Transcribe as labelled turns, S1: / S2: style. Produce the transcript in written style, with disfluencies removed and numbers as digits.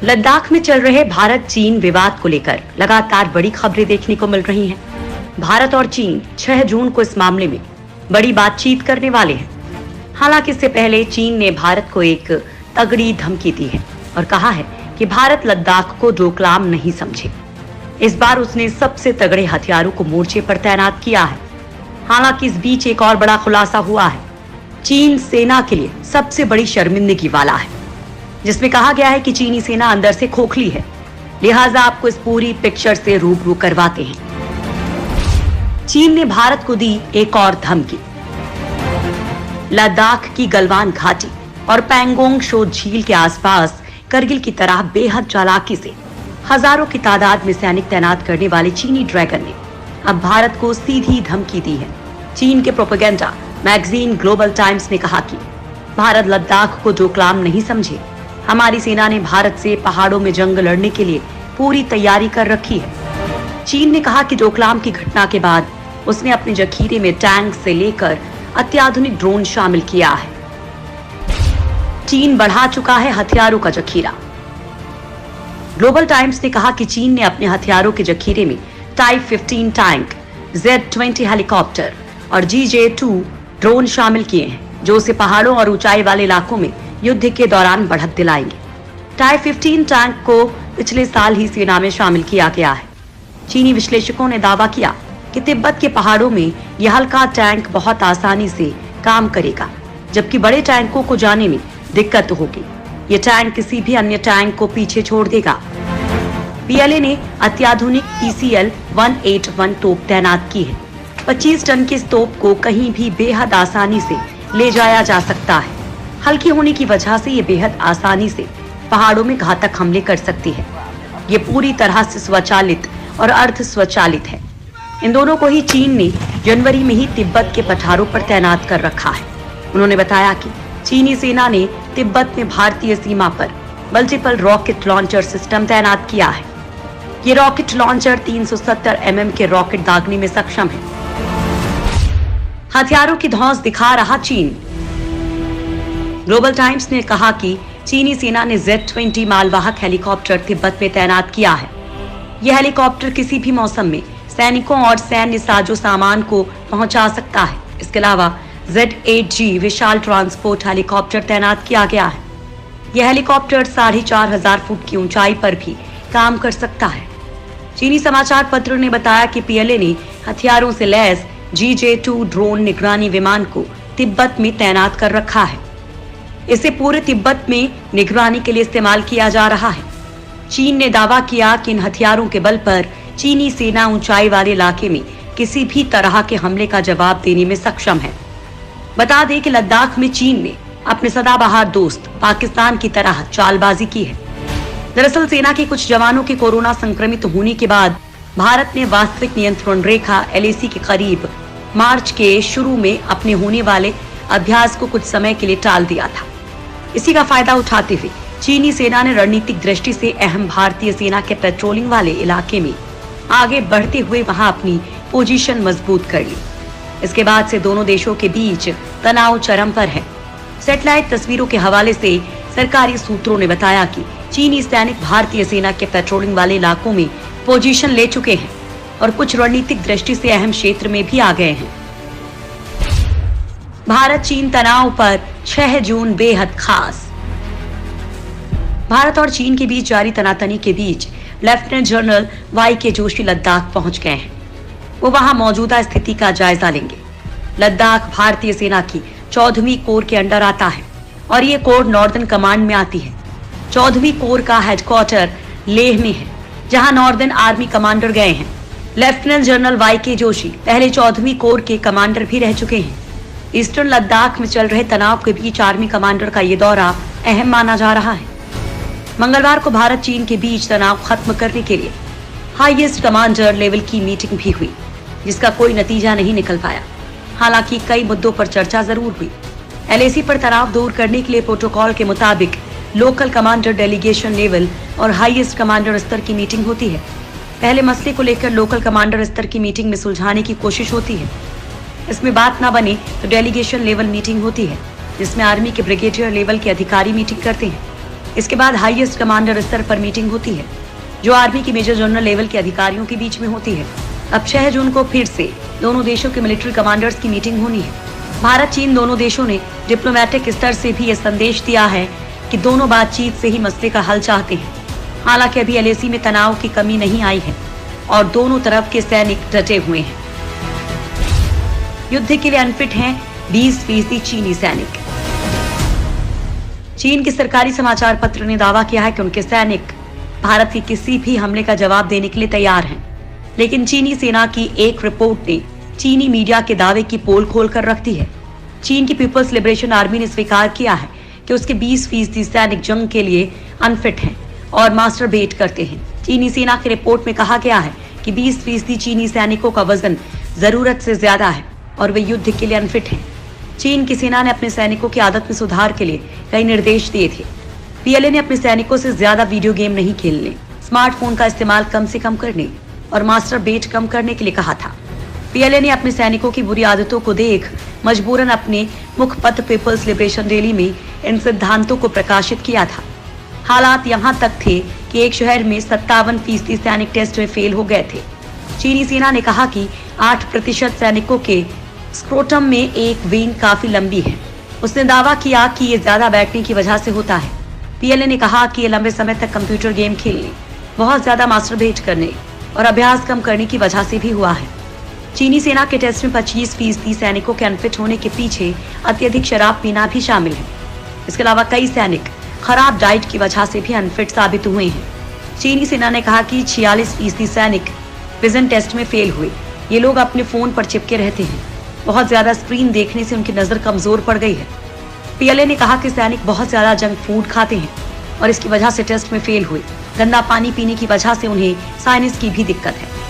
S1: लद्दाख में चल रहे भारत चीन विवाद को लेकर लगातार बड़ी खबरें देखने को मिल रही हैं। भारत और चीन 6 जून को इस मामले में बड़ी बातचीत करने वाले हैं। हालांकि इससे पहले चीन ने भारत को एक तगड़ी धमकी दी है और कहा है कि भारत लद्दाख को डोकलाम नहीं समझे। इस बार उसने सबसे तगड़े हथियारों को मोर्चे पर तैनात किया है। हालांकि इस बीच एक और बड़ा खुलासा हुआ है। चीन सेना के लिए सबसे बड़ी शर्मिंदगी वाला है, जिसमें कहा गया है कि चीनी सेना अंदर से खोखली है। लिहाजा आपको इस पूरी पिक्चर से रूबरू करवाते हैं। चीन ने भारत को दी एक और धमकी। लद्दाख की गलवान घाटी और पैंगोंग शो झील के आसपास करगिल की तरह बेहद चालाकी से हजारों की तादाद में सैनिक तैनात करने वाले चीनी ड्रैगन ने अब भारत को सीधी धमकी दी है। चीन के प्रोपेगेंडा मैगजीन ग्लोबल टाइम्स ने कहा कि भारत लद्दाख को डोकलाम नहीं समझे। हमारी सेना ने भारत से पहाड़ों में जंग लड़ने के लिए पूरी तैयारी कर रखी है। चीन ने कहा कि डोकलाम की घटना के बाद उसने अपने जखीरे में टैंक से लेकर अत्याधुनिक ड्रोन शामिल किया है। चीन बढ़ा चुका है हथियारों का जखीरा। ग्लोबल टाइम्स ने कहा कि चीन ने अपने हथियारों के जखीरे में टाइप 15 टैंक, Z-20 हेलीकॉप्टर और GJ-2 ड्रोन शामिल किए हैं, जो उसे पहाड़ों और ऊंचाई वाले इलाकों में युद्ध के दौरान बढ़त दिलाएंगे। टाइप 15 टैंक को पिछले साल ही सेना में शामिल किया गया है। चीनी विश्लेषकों ने दावा किया कि तिब्बत के पहाड़ों में यह हल्का टैंक बहुत आसानी से काम करेगा, जबकि बड़े टैंकों को जाने में दिक्कत होगी। ये टैंक किसी भी अन्य टैंक को पीछे छोड़ देगा। PLA ने अत्याधुनिक TCL-181 तोप तैनात की है। 25 टन की इस तोप को कहीं भी बेहद आसानी से ले जाया जा सकता है। हल्की होने की वजह से ये बेहद आसानी से पहाड़ों में घातक हमले कर सकती है। ये पूरी तरह से स्वचालित और अर्ध स्वचालित है। इन दोनों को ही चीन ने जनवरी में ही तिब्बत के पठारों पर तैनात कर रखा है। उन्होंने बताया कि चीनी सेना ने तिब्बत में भारतीय सीमा पर मल्टीपल रॉकेट लॉन्चर सिस्टम तैनात किया है। ये रॉकेट लॉन्चर 370 mm के रॉकेट दागने में सक्षम है। हथियारों की धौंस दिखा रहा चीन। ग्लोबल टाइम्स ने कहा कि चीनी सेना ने Z-20 मालवाहक हेलीकॉप्टर तिब्बत में तैनात किया है। यह हेलीकॉप्टर किसी भी मौसम में सैनिकों और सैन्य साजो सामान को पहुंचा सकता है। इसके अलावा Z-8G विशाल ट्रांसपोर्ट हेलीकॉप्टर तैनात किया गया है। यह हेलीकॉप्टर 4500 फुट की ऊंचाई पर भी काम कर सकता है। चीनी समाचार पत्र ने बताया कि PLA ने हथियारों से लैस GJ-2 ड्रोन निगरानी विमान को तिब्बत में तैनात कर रखा है। इसे पूरे तिब्बत में निगरानी के लिए इस्तेमाल किया जा रहा है। चीन ने दावा किया कि इन हथियारों के बल पर चीनी सेना ऊंचाई वाले इलाके में किसी भी तरह के हमले का जवाब देने में सक्षम है। बता दें कि लद्दाख में चीन ने अपने सदाबहार दोस्त पाकिस्तान की तरह चालबाजी की है। दरअसल सेना के कुछ जवानों के कोरोना संक्रमित होने के बाद भारत ने वास्तविक नियंत्रण रेखा LAC के करीब मार्च के शुरू में अपने होने वाले अभ्यास को कुछ समय के लिए टाल दिया था। इसी का फायदा उठाते हुए चीनी सेना ने रणनीतिक दृष्टि से अहम भारतीय सेना के पेट्रोलिंग वाले इलाके में आगे बढ़ते हुए वहां अपनी पोजीशन मजबूत कर ली। इसके बाद से दोनों देशों के बीच तनाव चरम पर है। सैटेलाइट तस्वीरों के हवाले से सरकारी सूत्रों ने बताया कि चीनी सैनिक भारतीय सेना के पेट्रोलिंग वाले इलाकों में पोजीशन ले चुके हैं और कुछ रणनीतिक दृष्टि से अहम क्षेत्र में भी आ गए हैं। भारत चीन तनाव पर 6 जून बेहद खास। भारत और चीन के बीच जारी तनातनी के बीच lieutenant general YK Joshi Ladakh पहुंच गए हैं। वो वहां मौजूदा स्थिति का जायजा लेंगे। लद्दाख भारतीय सेना की 14वीं कोर के अंडर आता है और ये कोर नॉर्दर्न कमांड में आती है। 14वीं कोर का हेडक्वार्टर लेह में है, जहां नॉर्दर्न आर्मी कमांडर गए हैं। लेफ्टिनेंट जनरल YK जोशी पहले 14वीं कोर के कमांडर भी रह चुके हैं। ईस्टर्न लद्दाख में चल रहे तनाव के बीच आर्मी कमांडर का ये दौरा अहम माना जा रहा है। मंगलवार को भारत चीन के बीच तनाव खत्म करने के लिए हाईएस्ट कमांडर लेवल की मीटिंग भी हुई, जिसका कोई नतीजा नहीं निकल पाया। हालांकि कई मुद्दों पर चर्चा जरूर हुई। LAC पर तनाव दूर करने के लिए प्रोटोकॉल के मुताबिक लोकल कमांडर डेलीगेशन लेवल और हाईएस्ट कमांडर स्तर की मीटिंग होती है। पहले मसले को लेकर लोकल कमांडर स्तर की मीटिंग में सुलझाने की कोशिश होती है। इसमें बात ना बने तो डेलीगेशन लेवल मीटिंग होती है, जिसमें आर्मी के ब्रिगेडियर लेवल के अधिकारी मीटिंग करते हैं। इसके बाद हाईएस्ट कमांडर स्तर पर मीटिंग होती है, जो आर्मी की मेजर जनरल लेवल के अधिकारियों के बीच में होती है। अब 6 जून को फिर से दोनों देशों के मिलिट्री कमांडर्स की मीटिंग होनी है। भारत चीन दोनों देशों ने डिप्लोमेटिक स्तर से भी ये संदेश दिया है कि दोनों बातचीत से ही मसले का हल चाहते हैं। हालांकि अभी LAC में तनाव की कमी नहीं आई है और दोनों तरफ के सैनिक डटे हुए हैं। युद्ध के लिए अनफिट हैं 20% चीनी सैनिक। चीन के सरकारी समाचार पत्र ने दावा किया है कि उनके सैनिक भारत के किसी भी हमले का जवाब देने के लिए तैयार हैं। लेकिन चीनी सेना की एक रिपोर्ट ने चीनी मीडिया के दावे की पोल खोल कर रख दी है। चीन की पीपल्स लिबरेशन आर्मी ने स्वीकार किया है कि उसके 20% सैनिक जंग के लिए अनफिट हैं और मास्टरबेट करते हैं। चीनी सेना की रिपोर्ट में कहा गया है कि 20% चीनी सैनिकों का वजन जरूरत से ज्यादा है और वे युद्ध के लिए अनफिट हैं। चीन की सेना ने अपने सैनिकों की आदत में सुधार के लिए कई निर्देश दिए थे। PLA ने अपने सैनिकों से ज्यादा वीडियो गेम नहीं खेलने, स्मार्टफोन का इस्तेमाल कम से कम करने और मास्टरबेट कम करने के लिए कहा था। PLA ने अपने सैनिकों की बुरी आदतों को देख मजबूरन अपने मुखपत्र पीपल्स लिबरेशन रैली में इन सिद्धांतों को प्रकाशित किया था। हालात यहाँ तक थे कि एक शहर में 57% सैनिक टेस्ट में फेल हो गए थे। चीनी सेना ने कहा कि 8% सैनिकों के स्क्रोटम में एक वेन काफी लंबी है। उसने दावा किया कि ये ज्यादा बैठने की वजह से होता है। PLA ने कहा कि ये लंबे समय तक कंप्यूटर गेम खेलने, बहुत ज्यादा मास्टरबेट करने और अभ्यास कम करने की वजह से भी हुआ है। चीनी सेना के टेस्ट में 25% सैनिकों के अनफिट होने के पीछे अत्यधिक शराब पीना भी शामिल है। इसके अलावा कई सैनिक खराब डाइट की वजह से भी अनफिट साबित हुए हैं। चीनी सेना ने कहा कि 46% सैनिक विजन टेस्ट में फेल हुए। ये लोग अपने फोन पर चिपके रहते हैं। बहुत ज्यादा स्क्रीन देखने से उनकी नजर कमजोर पड़ गई है। PLA ने कहा कि सैनिक बहुत ज्यादा जंक फूड खाते हैं और इसकी वजह से टेस्ट में फेल हुए। गंदा पानी पीने की वजह से उन्हें साइनस की भी दिक्कत है।